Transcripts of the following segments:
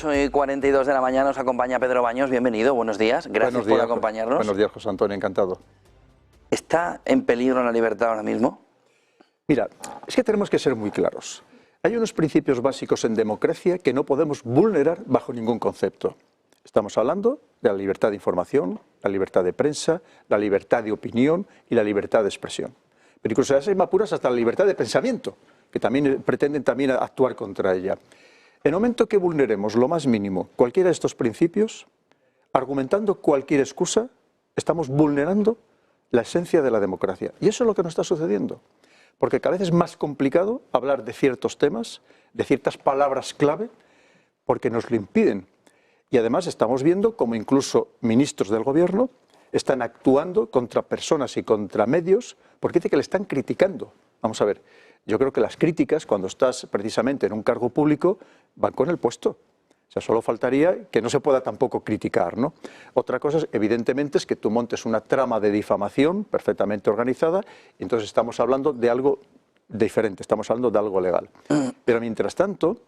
8:42 de la mañana nos acompaña Pedro Baños. Bienvenido, buenos días. Gracias por acompañarnos. Buenos días, José Antonio, encantado. ¿Está en peligro la libertad ahora mismo? Mira, es que tenemos que ser muy claros. Hay unos principios básicos en democracia que no podemos vulnerar bajo ningún concepto. Estamos hablando de la libertad de información, la libertad de prensa, la libertad de opinión y la libertad de expresión. Pero incluso hay más puras hasta la libertad de pensamiento, que también pretenden actuar contra ella. En el momento que vulneremos lo más mínimo cualquiera de estos principios, argumentando cualquier excusa, estamos vulnerando la esencia de la democracia. Y eso es lo que nos está sucediendo. Porque cada vez es más complicado hablar de ciertos temas, de ciertas palabras clave, porque nos lo impiden. Y además estamos viendo cómo incluso ministros del gobierno están actuando contra personas y contra medios porque dice que le están criticando. Vamos a ver, yo creo que las críticas cuando estás precisamente en un cargo público van con el puesto. O sea, solo faltaría que no se pueda tampoco criticar, ¿no? Otra cosa, evidentemente, es que tú montes una trama de difamación perfectamente organizada y entonces estamos hablando de algo diferente, estamos hablando de algo legal. Pero mientras tanto,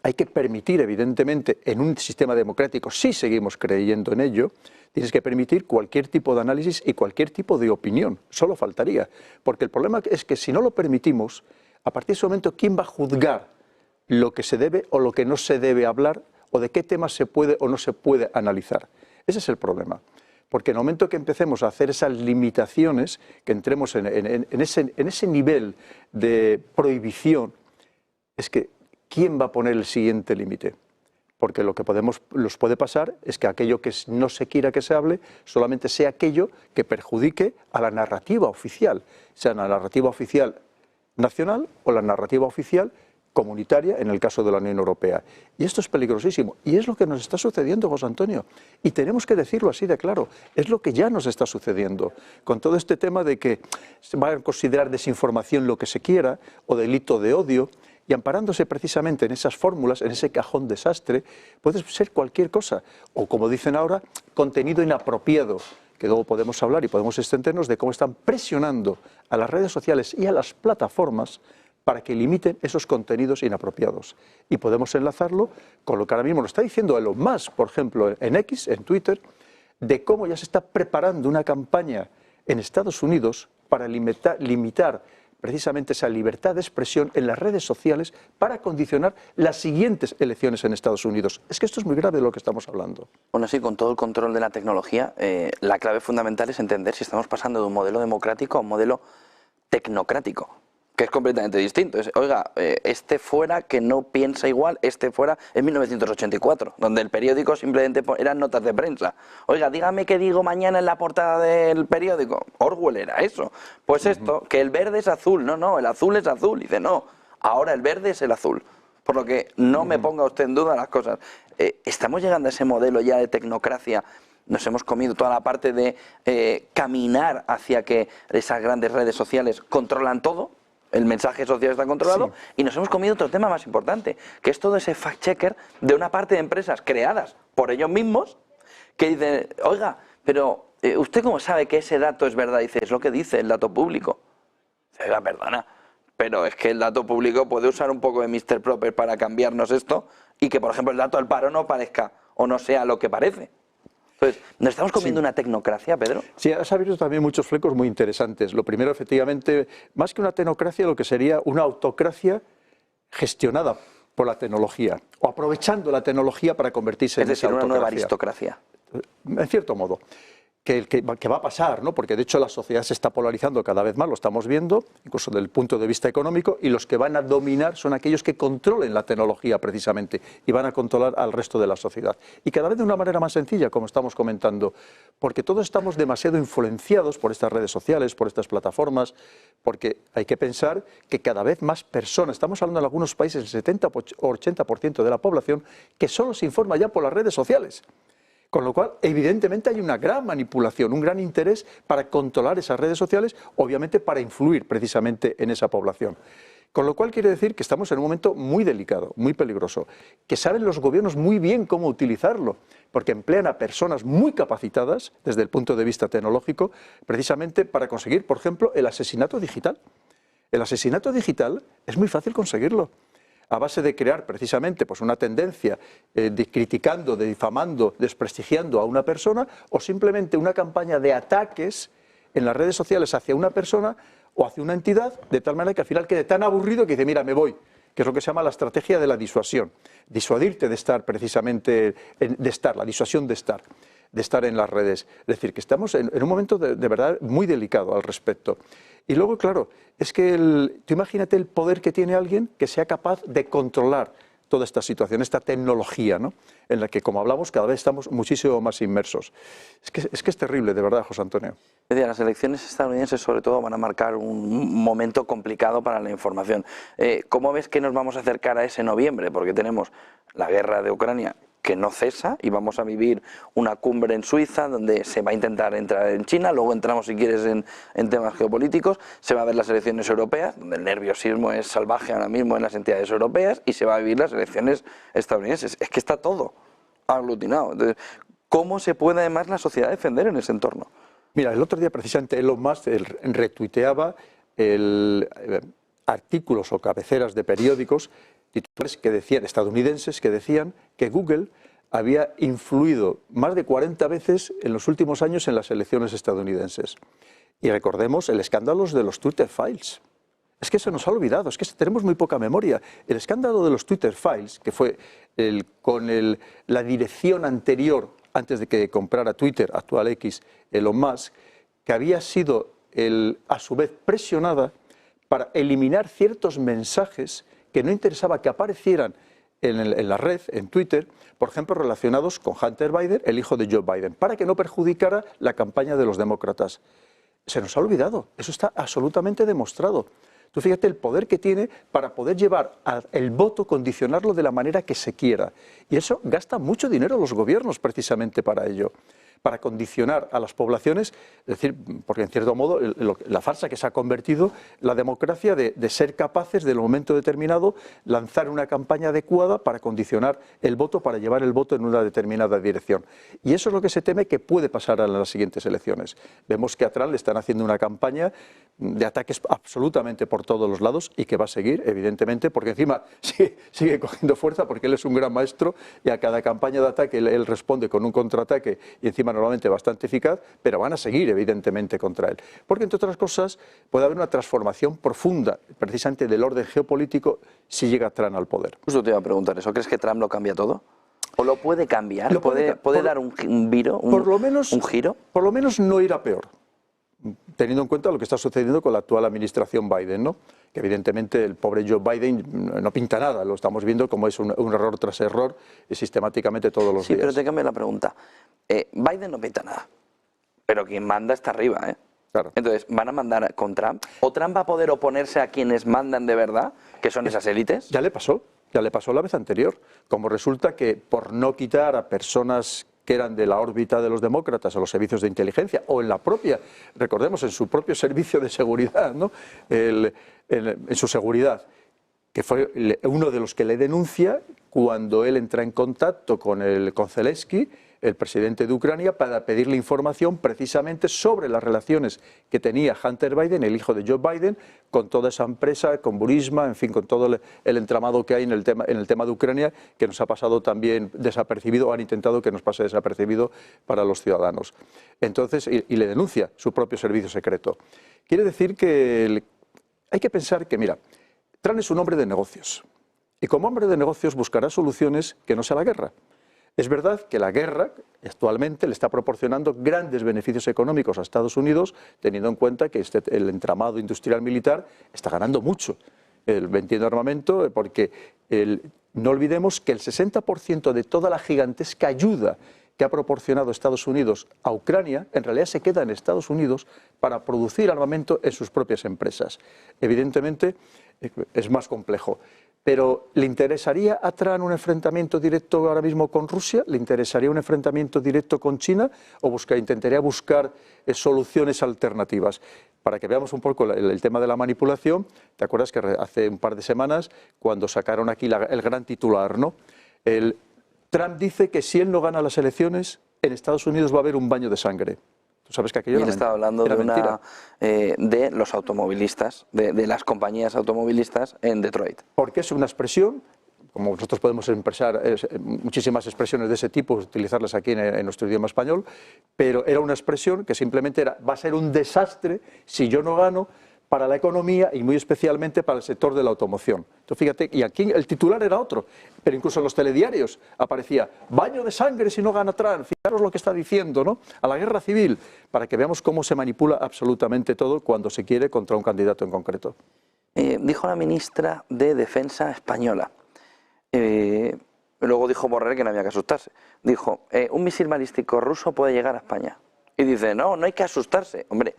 hay que permitir, evidentemente, en un sistema democrático, si seguimos creyendo en ello, tienes que permitir cualquier tipo de análisis y cualquier tipo de opinión. Solo faltaría. Porque el problema es que si no lo permitimos, a partir de ese momento, ¿quién va a juzgar lo que se debe o lo que no se debe hablar o de qué temas se puede o no se puede analizar? Ese es el problema. Porque en el momento que empecemos a hacer esas limitaciones, que entremos en ese nivel de prohibición, es que ¿quién va a poner el siguiente límite? Porque lo que los puede pasar es que aquello que no se quiera que se hable solamente sea aquello que perjudique a la narrativa oficial, sea la narrativa oficial nacional o la narrativa oficial comunitaria en el caso de la Unión Europea. Y esto es peligrosísimo. Y es lo que nos está sucediendo, José Antonio. Y tenemos que decirlo así de claro. Es lo que ya nos está sucediendo. Con todo este tema de que se va a considerar desinformación lo que se quiera o delito de odio. Y amparándose precisamente en esas fórmulas, en ese cajón desastre, puede ser cualquier cosa. O como dicen ahora, contenido inapropiado, que luego podemos hablar y podemos extendernos de cómo están presionando a las redes sociales y a las plataformas para que limiten esos contenidos inapropiados. Y podemos enlazarlo con lo que ahora mismo nos está diciendo Elon Musk, por ejemplo, en X, en Twitter, de cómo ya se está preparando una campaña en Estados Unidos para limitar precisamente esa libertad de expresión en las redes sociales para condicionar las siguientes elecciones en Estados Unidos. Es que esto es muy grave de lo que estamos hablando. Bueno, sí, con todo el control de la tecnología, la clave fundamental es entender si estamos pasando de un modelo democrático a un modelo tecnocrático, que es completamente distinto. Oiga, este fuera que no piensa igual, este fuera en 1984, donde el periódico simplemente eran notas de prensa. Oiga, dígame qué digo mañana en la portada del periódico. Orwell era eso. Pues esto, que el verde es azul. No, el azul es azul. Y dice, no, ahora el verde es el azul. Por lo que no me ponga usted en duda las cosas. Estamos llegando a ese modelo ya de tecnocracia. Nos hemos comido toda la parte de caminar hacia que esas grandes redes sociales controlan todo. El mensaje social está controlado, sí. Y nos hemos comido otro tema más importante, que es todo ese fact-checker de una parte de empresas creadas por ellos mismos que dicen, oiga, pero ¿usted cómo sabe que ese dato es verdad? Dice, es lo que dice el dato público. Dice, oiga, perdona, pero es que el dato público puede usar un poco de Mr. Proper para cambiarnos esto y que, por ejemplo, el dato del paro no parezca o no sea lo que parece. Entonces, ¿nos estamos comiendo una tecnocracia, Pedro? Sí, has abierto también muchos flecos muy interesantes. Lo primero, efectivamente, más que una tecnocracia, lo que sería una autocracia gestionada por la tecnología, o aprovechando la tecnología para convertirse en esa autocracia. Es decir, una nueva aristocracia. En cierto modo. Que va a pasar, ¿no? Porque de hecho la sociedad se está polarizando cada vez más, lo estamos viendo, incluso desde el punto de vista económico, y los que van a dominar son aquellos que controlen la tecnología precisamente y van a controlar al resto de la sociedad. Y cada vez de una manera más sencilla, como estamos comentando, porque todos estamos demasiado influenciados por estas redes sociales, por estas plataformas, porque hay que pensar que cada vez más personas, estamos hablando en algunos países, el 70 o 80% de la población, que solo se informa ya por las redes sociales. Con lo cual, evidentemente, hay una gran manipulación, un gran interés para controlar esas redes sociales, obviamente para influir precisamente en esa población. Con lo cual quiere decir que estamos en un momento muy delicado, muy peligroso, que saben los gobiernos muy bien cómo utilizarlo, porque emplean a personas muy capacitadas desde el punto de vista tecnológico, precisamente para conseguir, por ejemplo, el asesinato digital. El asesinato digital es muy fácil conseguirlo. a base de crear precisamente pues una tendencia criticando, difamando, desprestigiando a una persona, o simplemente una campaña de ataques en las redes sociales hacia una persona o hacia una entidad, de tal manera que al final quede tan aburrido que dice, mira, me voy, que es lo que se llama la estrategia de la disuasión, disuadirte de estar precisamente, la disuasión de estar en las redes. Es decir, que estamos en un momento de verdad muy delicado al respecto. Y luego, claro, es que tú imagínate el poder que tiene alguien que sea capaz de controlar toda esta situación, esta tecnología, ¿no?, en la que, como hablamos, cada vez estamos muchísimo más inmersos. Es que es terrible, de verdad, José Antonio. Las elecciones estadounidenses, sobre todo, van a marcar un momento complicado para la información. ¿Cómo ves que nos vamos a acercar a ese noviembre? Porque tenemos la guerra de Ucrania, que no cesa, y vamos a vivir una cumbre en Suiza donde se va a intentar entrar en China, luego entramos, si quieres, en temas geopolíticos, se va a ver las elecciones europeas, donde el nerviosismo es salvaje ahora mismo en las entidades europeas, y se va a vivir las elecciones estadounidenses. Es que está todo aglutinado. Entonces, ¿cómo se puede además la sociedad defender en ese entorno? Mira, el otro día precisamente Elon Musk retuiteaba artículos o cabeceras de periódicos titulares que decían, estadounidenses, que decían que Google había influido más de 40 veces en los últimos años en las elecciones estadounidenses. Y recordemos el escándalo de los Twitter Files. Es que se nos ha olvidado, es que tenemos muy poca memoria. El escándalo de los Twitter Files, que fue con la dirección anterior, antes de que comprara Twitter, actual X, Elon Musk, que había sido a su vez presionada para eliminar ciertos mensajes que no interesaba que aparecieran en la red, en Twitter, por ejemplo, relacionados con Hunter Biden, el hijo de Joe Biden, para que no perjudicara la campaña de los demócratas. Se nos ha olvidado, eso está absolutamente demostrado. Tú fíjate el poder que tiene para poder llevar el voto, condicionarlo de la manera que se quiera. Y eso gasta mucho dinero los gobiernos precisamente para ello, para condicionar a las poblaciones, es decir, porque en cierto modo la farsa que se ha convertido la democracia de ser capaces de en un momento determinado lanzar una campaña adecuada para condicionar el voto, para llevar el voto en una determinada dirección. Y eso es lo que se teme que puede pasar en las siguientes elecciones. Vemos que a Trump le están haciendo una campaña de ataques absolutamente por todos los lados y que va a seguir, evidentemente, porque encima sigue cogiendo fuerza porque él es un gran maestro y a cada campaña de ataque él responde con un contraataque y encima normalmente bastante eficaz, pero van a seguir evidentemente contra él. Porque entre otras cosas puede haber una transformación profunda precisamente del orden geopolítico si llega Trump al poder. Justo te iba a preguntar eso, ¿crees que Trump lo cambia todo? ¿O lo puede cambiar? ¿Puede dar un giro? Por lo menos, ¿un giro? Por lo menos no ir a peor, teniendo en cuenta lo que está sucediendo con la actual administración Biden, ¿no? Que evidentemente el pobre Joe Biden no pinta nada, lo estamos viendo como es un error tras error sistemáticamente todos los días. Sí, pero te cambio la pregunta. Biden no pinta nada, pero quien manda está arriba, ¿eh? Claro. Entonces, ¿van a mandar con Trump? ¿O Trump va a poder oponerse a quienes mandan de verdad, que son esas élites? Ya le pasó la vez anterior, como resulta que por no quitar a personas que eran de la órbita de los demócratas o los servicios de inteligencia, o en la propia, recordemos, en su propio servicio de seguridad, ¿no? En su seguridad, que fue uno de los que le denuncia cuando él entra en contacto con Zelensky, el presidente de Ucrania, para pedirle información precisamente sobre las relaciones que tenía Hunter Biden, el hijo de Joe Biden, con toda esa empresa, con Burisma, en fin, con todo el entramado que hay en el tema de Ucrania, que nos ha pasado también desapercibido, o han intentado que nos pase desapercibido para los ciudadanos. Entonces, y le denuncia su propio servicio secreto. Quiere decir que hay que pensar que, mira, Trump es un hombre de negocios, y como hombre de negocios buscará soluciones que no sea la guerra. Es verdad que la guerra actualmente le está proporcionando grandes beneficios económicos a Estados Unidos, teniendo en cuenta que el entramado industrial militar está ganando mucho vendiendo armamento, porque no olvidemos que el 60% de toda la gigantesca ayuda que ha proporcionado Estados Unidos a Ucrania, en realidad se queda en Estados Unidos para producir armamento en sus propias empresas. Evidentemente es más complejo. Pero ¿le interesaría a Trump un enfrentamiento directo ahora mismo con Rusia? ¿Le interesaría un enfrentamiento directo con China? ¿O intentaría buscar soluciones alternativas? Para que veamos un poco el tema de la manipulación, ¿te acuerdas que hace un par de semanas, cuando sacaron aquí el gran titular, ¿no? Trump dice que si él no gana las elecciones, en Estados Unidos va a haber un baño de sangre. Tú sabes que aquello Y él estaba hablando era mentira. de los automovilistas, de las compañías automovilistas en Detroit. Porque es una expresión, como nosotros podemos expresar muchísimas expresiones de ese tipo, utilizarlas aquí en nuestro idioma español, pero era una expresión que simplemente era, va a ser un desastre si yo no gano para la economía y muy especialmente para el sector de la automoción. Entonces, fíjate, y aquí el titular era otro, pero incluso en los telediarios aparecía, baño de sangre si no gana Trump, fijaros lo que está diciendo, ¿no? A la guerra civil, para que veamos cómo se manipula absolutamente todo cuando se quiere contra un candidato en concreto. Dijo la ministra de Defensa española, luego dijo Borrell que no había que asustarse, dijo, un misil balístico ruso puede llegar a España. Y dice, no hay que asustarse, hombre.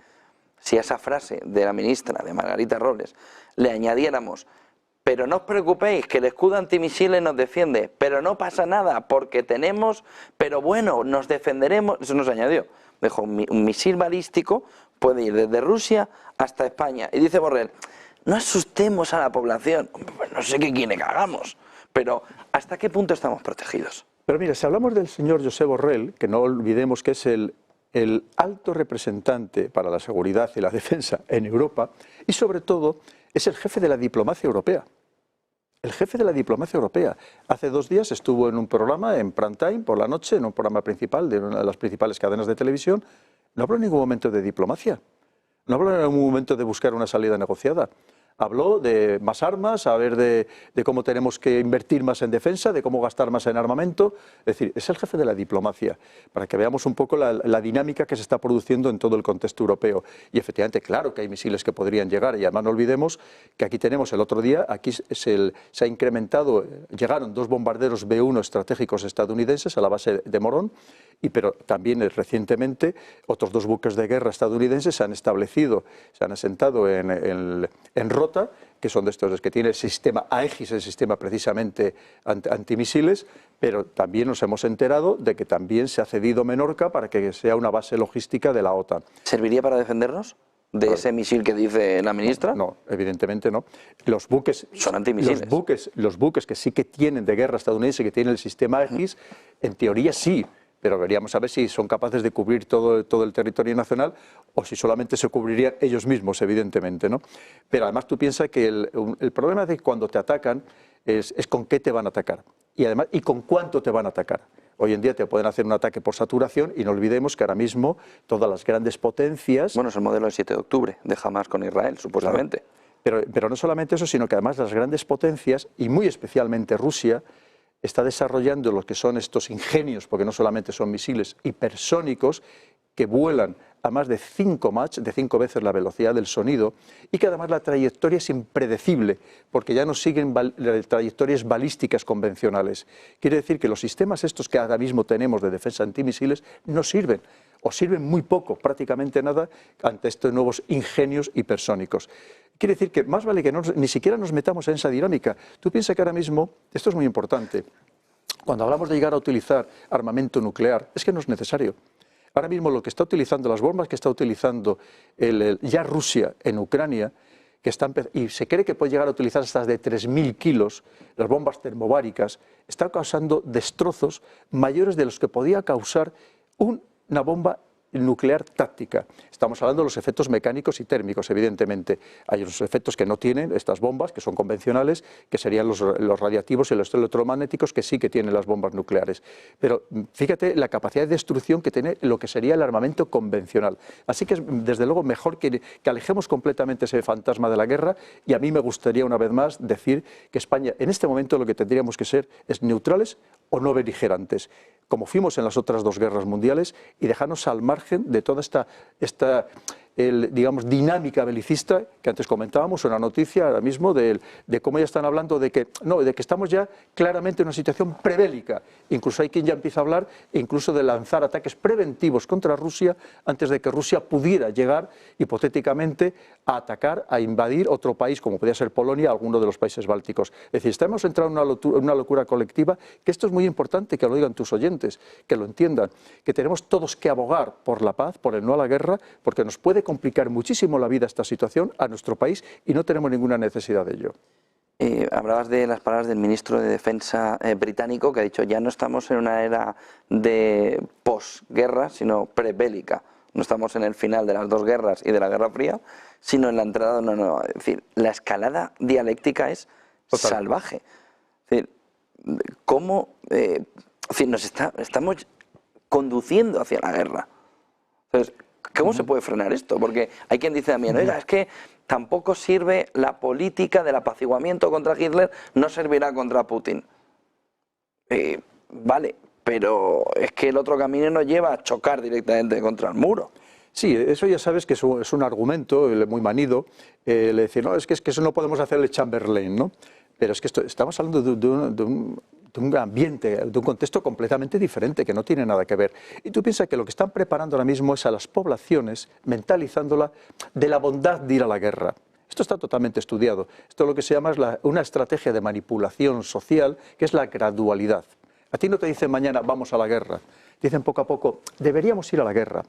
Si a esa frase de la ministra, de Margarita Robles, le añadiéramos, pero no os preocupéis, que el escudo antimisiles nos defiende, pero no pasa nada, porque tenemos, pero bueno, nos defenderemos, eso nos añadió. Dijo, un misil balístico puede ir desde Rusia hasta España. Y dice Borrell, no asustemos a la población, pues no sé qué quiere que hagamos, pero ¿hasta qué punto estamos protegidos? Pero mira, si hablamos del señor Josep Borrell, que no olvidemos que es el alto representante para la seguridad y la defensa en Europa y sobre todo es el jefe de la diplomacia europea. El jefe de la diplomacia europea. Hace 2 días estuvo en un programa en prime time por la noche, en un programa principal de una de las principales cadenas de televisión. No habló en ningún momento de diplomacia. No habló en ningún momento de buscar una salida negociada. Habló de más armas, a ver de cómo tenemos que invertir más en defensa, de cómo gastar más en armamento. Es decir, es el jefe de la diplomacia, para que veamos un poco la dinámica que se está produciendo en todo el contexto europeo. Y efectivamente, claro que hay misiles que podrían llegar, y además no olvidemos que aquí tenemos el otro día, aquí se ha incrementado, llegaron 2 bombarderos B-1 estratégicos estadounidenses a la base de Morón, pero también recientemente otros 2 buques de guerra estadounidenses se han establecido, se han asentado en Rota, que son de estos que tiene el sistema Aegis, el sistema precisamente antimisiles, pero también nos hemos enterado de que también se ha cedido Menorca para que sea una base logística de la OTAN. ¿Serviría para defendernos de ese misil que dice la ministra? No, evidentemente no. Los buques son antimisiles. Los buques que sí que tienen de guerra estadounidense, que tienen el sistema Aegis, en teoría sí, pero veríamos a ver si son capaces de cubrir todo el territorio nacional o si solamente se cubrirían ellos mismos, evidentemente, ¿no? Pero además tú piensas que el problema de cuando te atacan es con qué te van a atacar y además y con cuánto te van a atacar. Hoy en día te pueden hacer un ataque por saturación y no olvidemos que ahora mismo todas las grandes potencias... Bueno, es el modelo del 7 de octubre de Hamas con Israel, supuestamente. Claro. Pero no solamente eso, sino que además las grandes potencias, y muy especialmente Rusia, está desarrollando lo que son estos ingenios, porque no solamente son misiles hipersónicos, que vuelan a más de 5 Mach, de 5 veces la velocidad del sonido, y que además la trayectoria es impredecible, porque ya no siguen trayectorias balísticas convencionales. Quiere decir que los sistemas estos que ahora mismo tenemos de defensa antimisiles no sirven, o sirven muy poco, prácticamente nada, ante estos nuevos ingenios hipersónicos. Quiere decir que más vale que ni siquiera nos metamos en esa dinámica. Tú piensas que ahora mismo, esto es muy importante, cuando hablamos de llegar a utilizar armamento nuclear, es que no es necesario. Ahora mismo lo que está utilizando, las bombas que está utilizando ya Rusia en Ucrania, y se cree que puede llegar a utilizar hasta de 3.000 kilos, las bombas termobáricas, están causando destrozos mayores de los que podía causar una bomba nuclear táctica. Estamos hablando de los efectos mecánicos y térmicos, evidentemente. Hay unos efectos que no tienen estas bombas, que son convencionales, que serían los radiactivos y los electromagnéticos, que sí que tienen las bombas nucleares. Pero fíjate la capacidad de destrucción que tiene lo que sería el armamento convencional. Así que es, desde luego, mejor que alejemos completamente ese fantasma de la guerra, y a mí me gustaría, una vez más, decir que España, en este momento, lo que tendríamos que ser es neutrales o no beligerantes, como fuimos en las otras 2 guerras mundiales, y dejarnos al margen de toda esta digamos, dinámica belicista que antes comentábamos, una noticia ahora mismo de cómo ya están hablando de que estamos ya claramente en una situación prebélica. Incluso hay quien ya empieza a hablar incluso de lanzar ataques preventivos contra Rusia antes de que Rusia pudiera llegar hipotéticamente a atacar, a invadir otro país como podría ser Polonia, alguno de los países bálticos. Es decir, estamos entrando en una locura colectiva, que esto es muy importante que lo digan tus oyentes, que lo entiendan, que tenemos todos que abogar por la paz, por el no a la guerra, porque nos puede complicar muchísimo la vida esta situación a nuestro país y no tenemos ninguna necesidad de ello. Hablabas de las palabras del ministro de Defensa británico, que ha dicho ya no estamos en una era de posguerra, sino prebélica. No estamos en el final de las dos guerras y de la Guerra Fría, sino en la entrada de una nueva. Es decir, la escalada dialéctica es Total. salvaje. Es decir, cómo estamos conduciendo hacia la guerra. Entonces, ¿cómo se puede frenar esto? Porque hay quien dice también, oiga, es que tampoco sirve la política del apaciguamiento contra Hitler, no servirá contra Putin. Vale, pero es que el otro camino nos lleva a chocar directamente contra el muro. Sí, eso ya sabes que es un argumento muy manido, le decir, no, es que eso no podemos hacerle Chamberlain, ¿no? Pero es que estamos hablando de un ambiente, de un contexto completamente diferente, que no tiene nada que ver. Y tú piensas que lo que están preparando ahora mismo es a las poblaciones, mentalizándola de la bondad de ir a la guerra. Esto está totalmente estudiado. Esto es lo que se llama una estrategia de manipulación social, que es la gradualidad. A ti no te dicen mañana vamos a la guerra, dicen poco a poco deberíamos ir a la guerra.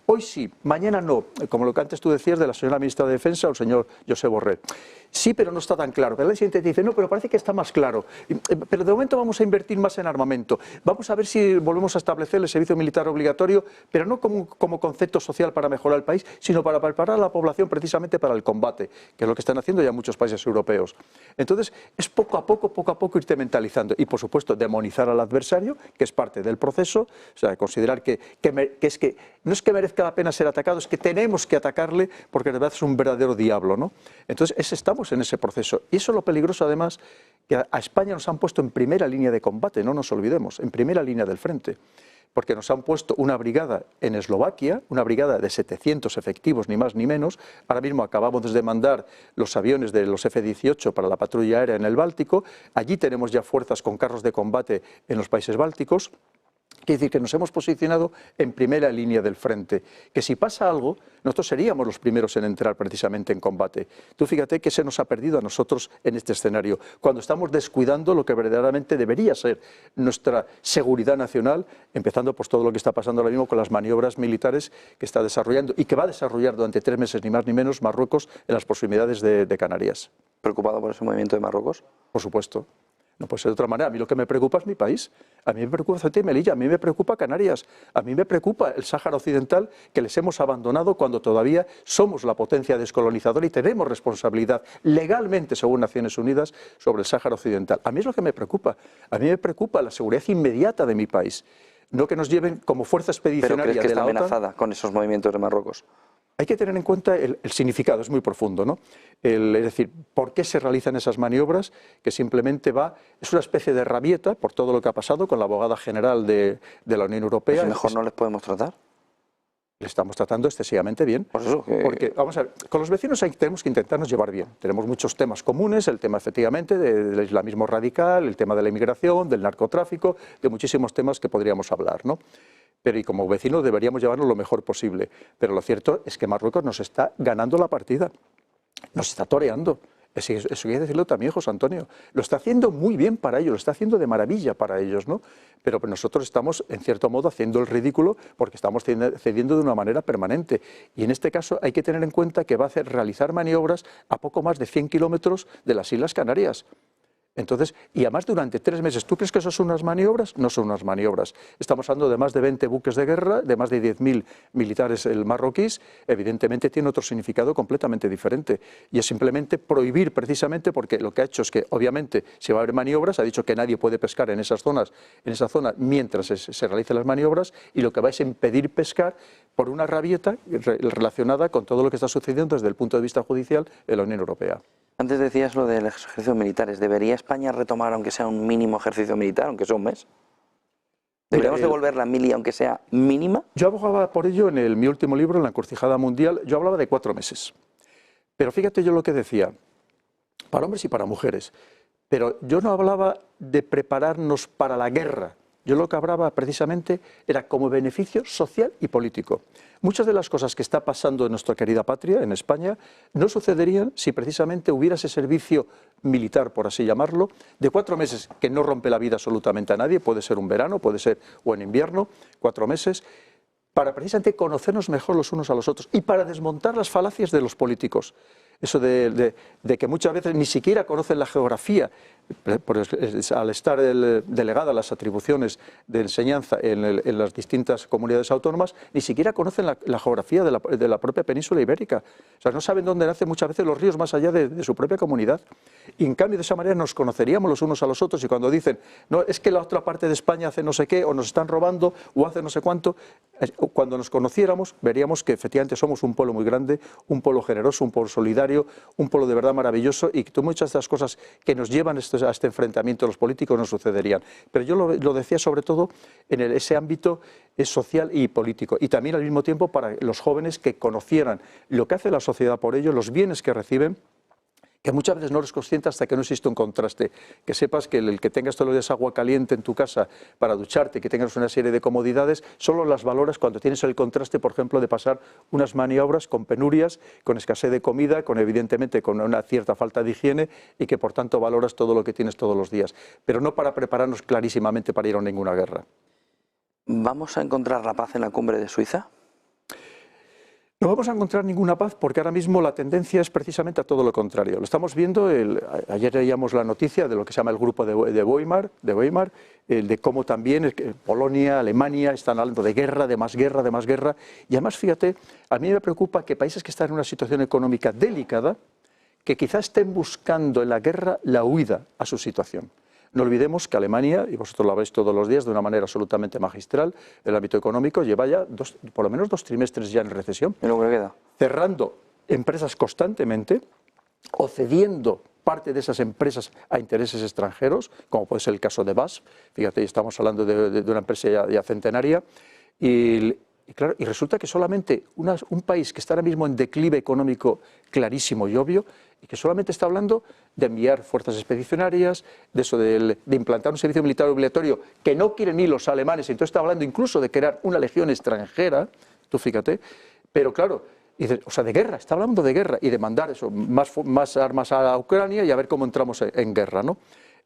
Hoy sí, mañana no, como lo que antes tú decías de la señora ministra de Defensa o el señor José Borrell. Sí, pero no está tan claro. Pero el siguiente te dice, no, pero parece que está más claro. Pero de momento vamos a invertir más en armamento. Vamos a ver si volvemos a establecer el servicio militar obligatorio, pero no como concepto social para mejorar el país, sino para preparar a la población precisamente para el combate, que es lo que están haciendo ya muchos países europeos. Entonces, es poco a poco irte mentalizando. Y, por supuesto, demonizar al adversario, que es parte del proceso, o sea, considerar que no es que merezca la pena ser atacado, es que tenemos que atacarle porque de verdad es un verdadero diablo, ¿no? Entonces, estamos en ese proceso. Y eso es lo peligroso, además, que a España nos han puesto en primera línea de combate, no nos olvidemos, en primera línea del frente. Porque nos han puesto una brigada en Eslovaquia, una brigada de 700 efectivos, ni más ni menos. Ahora mismo acabamos de mandar los aviones de los F-18 para la patrulla aérea en el Báltico. Allí tenemos ya fuerzas con carros de combate en los países bálticos. Quiere decir que nos hemos posicionado en primera línea del frente, que si pasa algo, nosotros seríamos los primeros en entrar precisamente en combate. Tú fíjate que se nos ha perdido a nosotros en este escenario, cuando estamos descuidando lo que verdaderamente debería ser nuestra seguridad nacional, empezando por todo lo que está pasando ahora mismo con las maniobras militares que está desarrollando y que va a desarrollar durante 3 meses, ni más ni menos, Marruecos en las proximidades de Canarias. ¿Preocupado por ese movimiento de Marruecos? Por supuesto. No puede ser de otra manera. A mí lo que me preocupa es mi país. A mí me preocupa Ceuta y Melilla, a mí me preocupa Canarias, a mí me preocupa el Sáhara Occidental, que les hemos abandonado cuando todavía somos la potencia descolonizadora y tenemos responsabilidad legalmente, según Naciones Unidas, sobre el Sáhara Occidental. A mí es lo que me preocupa. A mí me preocupa la seguridad inmediata de mi país. No que nos lleven como fuerza expedicionaria. ¿Pero crees que de está la OTAN amenazada con esos movimientos de Marruecos? Hay que tener en cuenta el significado, es muy profundo, ¿no? Es decir, ¿por qué se realizan esas maniobras? Que simplemente es una especie de rabieta por todo lo que ha pasado con la abogada general de la Unión Europea. ¿Pues mejor no les podemos tratar? Le estamos tratando excesivamente bien. Por eso Porque, vamos a ver, con los vecinos tenemos que intentarnos llevar bien. Tenemos muchos temas comunes, el tema efectivamente del islamismo radical, el tema de la inmigración, del narcotráfico, de muchísimos temas que podríamos hablar, ¿no? Pero y como vecinos deberíamos llevarnos lo mejor posible. Pero lo cierto es que Marruecos nos está ganando la partida, nos está toreando. Eso hay que decirlo también, José Antonio. Lo está haciendo muy bien para ellos, lo está haciendo de maravilla para ellos, ¿no? Pero nosotros estamos, en cierto modo, haciendo el ridículo porque estamos cediendo de una manera permanente. Y en este caso hay que tener en cuenta que va a realizar maniobras a poco más de 100 kilómetros de las Islas Canarias. Entonces, y además durante 3 meses, ¿tú crees que eso son unas maniobras? No son unas maniobras. Estamos hablando de más de 20 buques de guerra, de más de 10.000 militares marroquíes. Evidentemente tiene otro significado completamente diferente. Y es simplemente prohibir precisamente porque lo que ha hecho es que, obviamente, si va a haber maniobras, ha dicho que nadie puede pescar en esa zona mientras se realicen las maniobras, y lo que va es impedir pescar por una rabieta relacionada con todo lo que está sucediendo desde el punto de vista judicial en la Unión Europea. Antes decías lo de los ejercicios militares. ¿Debería España retomar, aunque sea un mínimo ejercicio militar, aunque sea un mes? ¿Deberíamos devolver la mili, aunque sea mínima? Yo abogaba por ello en mi último libro, en La encrucijada mundial. Yo hablaba de 4 meses. Pero fíjate yo lo que decía, para hombres y para mujeres. Pero yo no hablaba de prepararnos para la guerra. Yo lo que hablaba precisamente era como beneficio social y político. Muchas de las cosas que está pasando en nuestra querida patria, en España, no sucederían si precisamente hubiera ese servicio militar, por así llamarlo, de 4 meses, que no rompe la vida absolutamente a nadie, puede ser un verano, puede ser o en invierno, 4 meses, para precisamente conocernos mejor los unos a los otros y para desmontar las falacias de los políticos. Eso de que muchas veces ni siquiera conocen la geografía al estar delegada las atribuciones de enseñanza en las distintas comunidades autónomas, ni siquiera conocen la geografía de la propia península ibérica. O sea, no saben dónde nacen muchas veces los ríos más allá de su propia comunidad. Y en cambio, de esa manera nos conoceríamos los unos a los otros, y cuando dicen, no, es que la otra parte de España hace no sé qué, o nos están robando, o hace no sé cuánto, cuando nos conociéramos, veríamos que efectivamente somos un pueblo muy grande, un pueblo generoso, un pueblo solidario, un pueblo de verdad maravilloso, y que muchas de estas cosas que nos llevan a este enfrentamiento de los políticos no sucederían. Pero yo lo decía sobre todo en ese ámbito social y político, y también al mismo tiempo para los jóvenes que conocieran lo que hace la sociedad por ellos, los bienes que reciben, que muchas veces no eres consciente hasta que no existe un contraste. Que sepas que el que tengas todos los días agua caliente en tu casa para ducharte, que tengas una serie de comodidades, solo las valoras cuando tienes el contraste, por ejemplo, de pasar unas maniobras con penurias, con escasez de comida, evidentemente con una cierta falta de higiene, y que por tanto valoras todo lo que tienes todos los días. Pero no para prepararnos clarísimamente para ir a ninguna guerra. ¿Vamos a encontrar la paz en la cumbre de Suiza? No vamos a encontrar ninguna paz, porque ahora mismo la tendencia es precisamente a todo lo contrario. Lo estamos viendo, ayer leíamos la noticia de lo que se llama el grupo de Weimar, de cómo también Polonia, Alemania están hablando de guerra, de más guerra, de más guerra. Y además, fíjate, a mí me preocupa que países que están en una situación económica delicada, que quizás estén buscando en la guerra la huida a su situación. No olvidemos que Alemania, y vosotros lo veis todos los días de una manera absolutamente magistral, en el ámbito económico, lleva ya por lo menos 2 trimestres ya en recesión. ¿Y lo que queda? Cerrando empresas constantemente o cediendo parte de esas empresas a intereses extranjeros, como puede ser el caso de BASF. Fíjate, estamos hablando de una empresa ya centenaria. Y resulta que solamente un país que está ahora mismo en declive económico clarísimo y obvio, y que solamente está hablando de enviar fuerzas expedicionarias, de implantar un servicio militar obligatorio que no quieren ni los alemanes, entonces está hablando incluso de crear una legión extranjera, tú fíjate, pero claro, o sea, de guerra, está hablando de guerra y de mandar más armas a Ucrania y a ver cómo entramos en guerra, ¿no?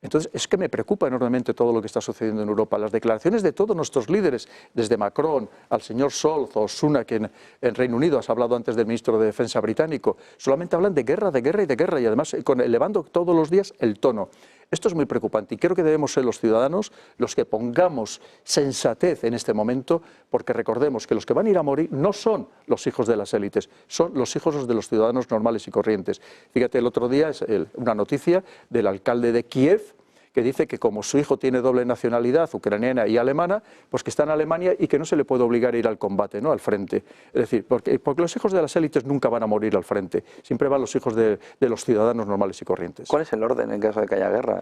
Entonces, es que me preocupa enormemente todo lo que está sucediendo en Europa. Las declaraciones de todos nuestros líderes, desde Macron al señor Scholz o Sunak en Reino Unido, has hablado antes del ministro de Defensa británico, solamente hablan de guerra, de guerra y de guerra, y además elevando todos los días el tono. Esto es muy preocupante y creo que debemos ser los ciudadanos los que pongamos sensatez en este momento, porque recordemos que los que van a ir a morir no son los hijos de las élites, son los hijos de los ciudadanos normales y corrientes. Fíjate, el otro día es una noticia del alcalde de Kiev, que dice que como su hijo tiene doble nacionalidad, ucraniana y alemana, pues que está en Alemania y que no se le puede obligar a ir al combate, ¿no?, al frente. Es decir, porque los hijos de las élites nunca van a morir al frente, siempre van los hijos de los ciudadanos normales y corrientes. ¿Cuál es el orden en caso de que haya guerra?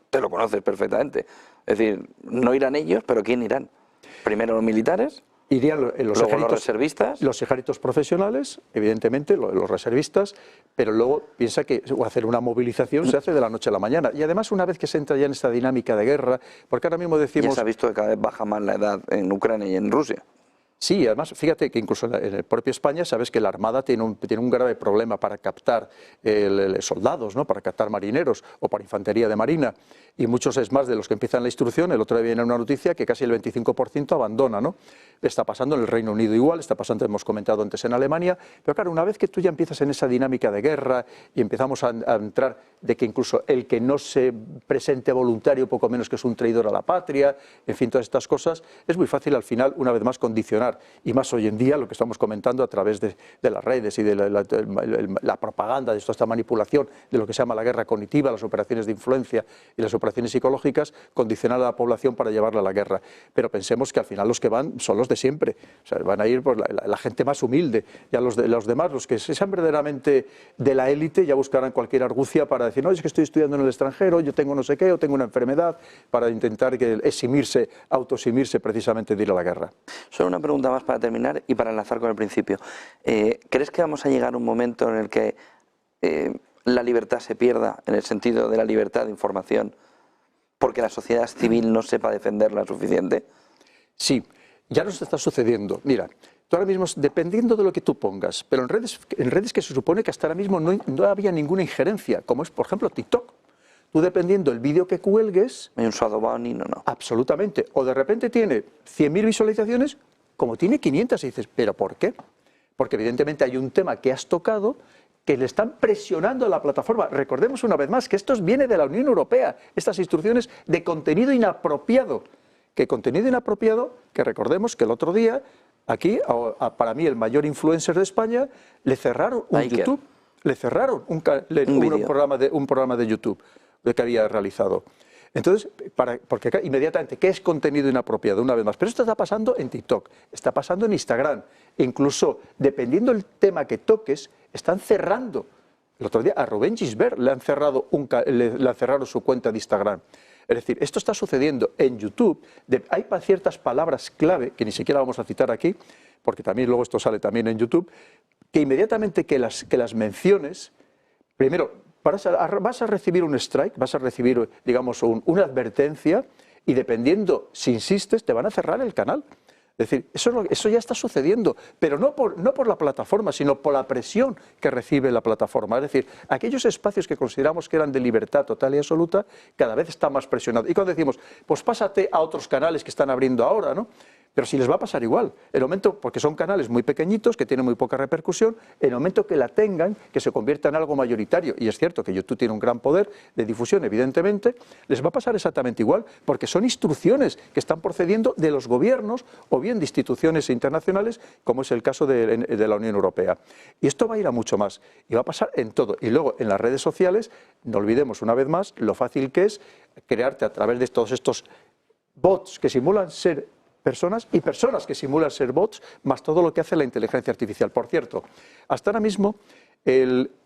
Te lo conoces perfectamente. Es decir, no irán ellos, pero ¿quién irán? Primero los militares. Irían los reservistas. Los ejércitos profesionales, evidentemente, los reservistas, pero luego piensa que hacer una movilización se hace de la noche a la mañana. Y además, una vez que se entra ya en esta dinámica de guerra, porque ahora mismo decimos... Ya se ha visto que cada vez baja más la edad en Ucrania y en Rusia. Sí, además, fíjate que incluso en el propio España sabes que la Armada tiene un grave problema para captar soldados, ¿no?, para captar marineros o para infantería de marina. Y muchos es más de los que empiezan la instrucción. El otro día viene una noticia que casi el 25% abandona, ¿no? Está pasando en el Reino Unido igual, está pasando, hemos comentado antes, en Alemania. Pero claro, una vez que tú ya empiezas en esa dinámica de guerra y empezamos a entrar de que incluso el que no se presente voluntario, poco menos que es un traidor a la patria, en fin, todas estas cosas, es muy fácil al final, una vez más, condicionar. Y más hoy en día, lo que estamos comentando a través de las redes y de la propaganda, de toda esta manipulación de lo que se llama la guerra cognitiva, las operaciones de influencia y las operaciones psicológicas, condicionar a la población para llevarla a la guerra. Pero pensemos que al final los que van son los de siempre. O sea, van a ir pues, la gente más humilde. Ya los demás, los que sean verdaderamente de la élite, ya buscarán cualquier argucia para decir, no, es que estoy estudiando en el extranjero, yo tengo no sé qué, o tengo una enfermedad, para intentar autoeximirse precisamente de ir a la guerra. Solo una pregunta más para terminar y para enlazar con el principio. ¿Crees que vamos a llegar a un momento en el que la libertad se pierda, en el sentido de la libertad de información, porque la sociedad civil no sepa defenderla suficiente? Sí, ya nos está sucediendo. Mira, tú ahora mismo, dependiendo de lo que tú pongas, pero en redes que se supone que hasta ahora mismo no había ninguna injerencia, como es, por ejemplo, TikTok. Tú, dependiendo del vídeo que cuelgues... Hay un shadowbanning o no. Absolutamente. O de repente tiene 100.000 visualizaciones, como tiene 500, y dices, ¿pero por qué? Porque evidentemente hay un tema que has tocado que le están presionando a la plataforma. Recordemos una vez más que esto viene de la Unión Europea, estas instrucciones de contenido inapropiado. Que contenido inapropiado, que recordemos que el otro día, aquí, para mí el mayor influencer de España, le cerraron un YouTube, le cerraron un programa de YouTube que había realizado. Entonces, porque acá, inmediatamente, ¿qué es contenido inapropiado? Una vez más. Pero esto está pasando en TikTok, está pasando en Instagram. E incluso, dependiendo del tema que toques, están cerrando. El otro día a Rubén Gisbert le han cerrado su cuenta de Instagram. Es decir, esto está sucediendo en YouTube. Hay ciertas palabras clave, que ni siquiera vamos a citar aquí, porque también luego esto sale también en YouTube, que inmediatamente que las menciones, primero, vas a recibir un strike, vas a recibir, digamos, una advertencia y dependiendo si insistes te van a cerrar el canal. Es decir, eso ya está sucediendo, pero no por la plataforma, sino por la presión que recibe la plataforma. Es decir, aquellos espacios que consideramos que eran de libertad total y absoluta, cada vez están más presionados. Y cuando decimos, pues pásate a otros canales que están abriendo ahora, ¿no? Pero si les va a pasar igual, el momento, porque son canales muy pequeñitos, que tienen muy poca repercusión, en el momento que la tengan, que se convierta en algo mayoritario, y es cierto que YouTube tiene un gran poder de difusión, evidentemente, les va a pasar exactamente igual, porque son instrucciones que están procediendo de los gobiernos o bien de instituciones internacionales, como es el caso de la Unión Europea. Y esto va a ir a mucho más, y va a pasar en todo. Y luego, en las redes sociales, no olvidemos una vez más lo fácil que es crearte a través de todos estos bots que simulan ser personas y personas que simulan ser bots, más todo lo que hace la inteligencia artificial. Por cierto, hasta ahora mismo,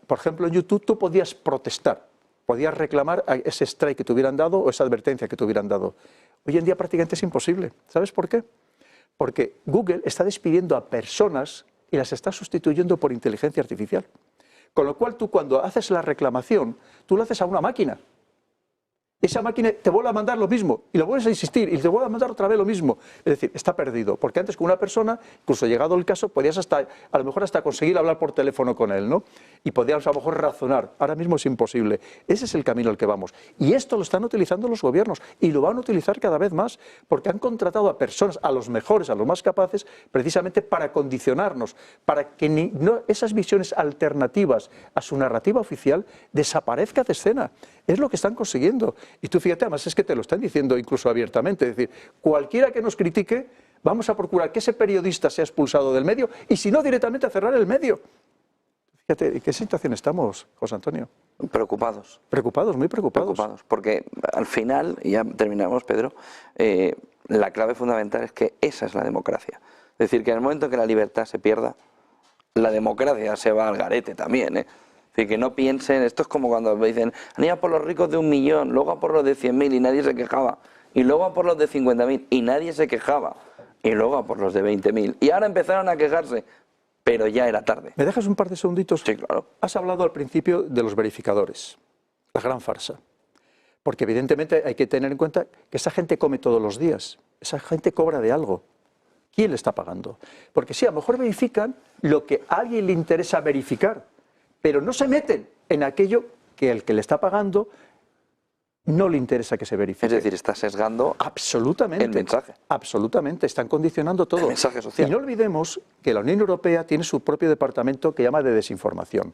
por ejemplo, en YouTube tú podías protestar, podías reclamar ese strike que te hubieran dado o esa advertencia que te hubieran dado. Hoy en día prácticamente es imposible. ¿Sabes por qué? Porque Google está despidiendo a personas y las está sustituyendo por inteligencia artificial. Con lo cual tú cuando haces la reclamación, tú lo haces a una máquina. Esa máquina te vuelve a mandar lo mismo y lo vuelves a insistir y te vuelve a mandar otra vez lo mismo. Es decir, está perdido, porque antes con una persona, incluso llegado el caso, podías a lo mejor hasta conseguir hablar por teléfono con él, ¿no? Y podías a lo mejor razonar. Ahora mismo es imposible. Ese es el camino al que vamos. Y esto lo están utilizando los gobiernos y lo van a utilizar cada vez más, porque han contratado a personas, a los mejores, a los más capaces, precisamente para condicionarnos, para que esas visiones alternativas a su narrativa oficial desaparezcan de escena. Es lo que están consiguiendo. Y tú fíjate, además es que te lo están diciendo incluso abiertamente, es decir, cualquiera que nos critique, vamos a procurar que ese periodista sea expulsado del medio y si no directamente a cerrar el medio. Fíjate, ¿en qué situación estamos, José Antonio? Preocupados. Preocupados, muy preocupados. Preocupados, porque al final, y ya terminamos, Pedro, la clave fundamental es que esa es la democracia. Es decir, que en el momento que la libertad se pierda, la democracia se va al garete también, ¿eh? Es decir, que no piensen, esto es como cuando dicen, han ido por los ricos de 1 millón, luego a por los de 100.000 y nadie se quejaba, y luego a por los de 50.000 y nadie se quejaba, y luego a por los de 20.000, y ahora empezaron a quejarse, pero ya era tarde. ¿Me dejas un par de segunditos? Sí, claro. Has hablado al principio de los verificadores, la gran farsa, porque evidentemente hay que tener en cuenta que esa gente come todos los días, esa gente cobra de algo. ¿Quién le está pagando? Porque sí, a lo mejor verifican lo que a alguien le interesa verificar, pero no se meten en aquello que el que le está pagando no le interesa que se verifique. Es decir, está sesgando absolutamente el mensaje. Absolutamente, están condicionando todo. El mensaje social. Y no olvidemos que la Unión Europea tiene su propio departamento que llama de desinformación.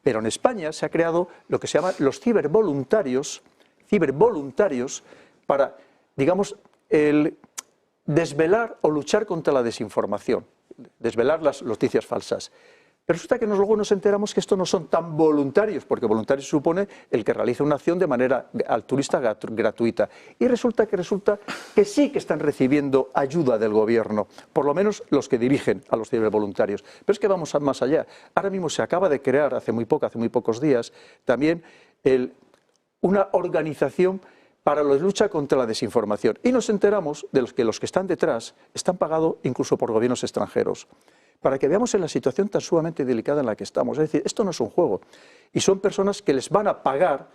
Pero en España se ha creado lo que se llama los cibervoluntarios para, digamos, desvelar o luchar contra la desinformación, desvelar las noticias falsas. Pero resulta que luego nos enteramos que estos no son tan voluntarios, porque voluntario supone el que realiza una acción de manera altruista gratuita. Y resulta que sí que están recibiendo ayuda del gobierno, por lo menos los que dirigen a los cibervoluntarios. Pero es que vamos más allá. Ahora mismo se acaba de crear, hace muy pocos días, también una organización para la lucha contra la desinformación. Y nos enteramos de que los que están detrás están pagados incluso por gobiernos extranjeros. Para que veamos en la situación tan sumamente delicada en la que estamos. Es decir, esto no es un juego. Y son personas que les van a pagar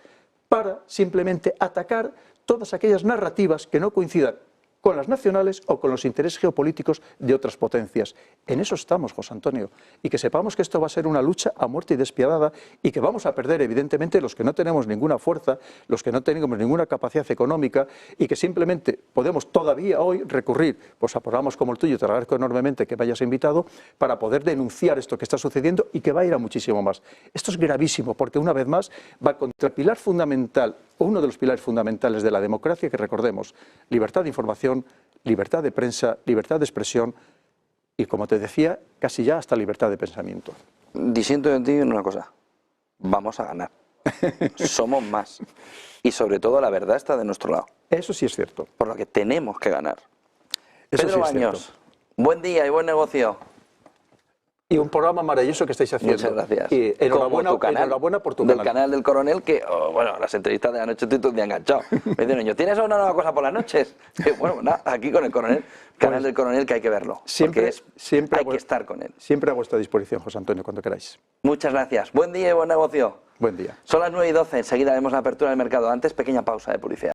para simplemente atacar todas aquellas narrativas que no coincidan con las nacionales o con los intereses geopolíticos de otras potencias. En eso estamos, José Antonio. Y que sepamos que esto va a ser una lucha a muerte y despiadada y que vamos a perder, evidentemente, los que no tenemos ninguna fuerza, los que no tenemos ninguna capacidad económica y que simplemente podemos todavía hoy recurrir pues, a programas como el tuyo. Te agradezco enormemente que me hayas invitado para poder denunciar esto que está sucediendo y que va a ir a muchísimo más. Esto es gravísimo porque, una vez más, va contra el pilar fundamental, o uno de los pilares fundamentales de la democracia, que recordemos, libertad de información, libertad de prensa, libertad de expresión y, como te decía, casi ya hasta libertad de pensamiento. Disiento de ti en una cosa, vamos a ganar, somos más y sobre todo la verdad está de nuestro lado. Eso sí es cierto. Por lo que tenemos que ganar. Eso Pedro sí es Baños, cierto. buen día y buen negocio. Y un programa maravilloso que estáis haciendo. Muchas gracias. Y enhorabuena, Como tu canal, enhorabuena por tu del canal. canal del Coronel, que, bueno, las entrevistas de la noche estoy todo el día enganchado. Me dicen, niño, ¿tienes una nueva cosa por las noches? Y bueno, nada, aquí con el Coronel, canal del Coronel, que hay que verlo. Siempre, porque hay que estar con él. Siempre a vuestra disposición, José Antonio, cuando queráis. Muchas gracias. Buen día y buen negocio. Buen día. Son las 9:12, enseguida vemos la apertura del mercado. Antes, pequeña pausa de publicidad.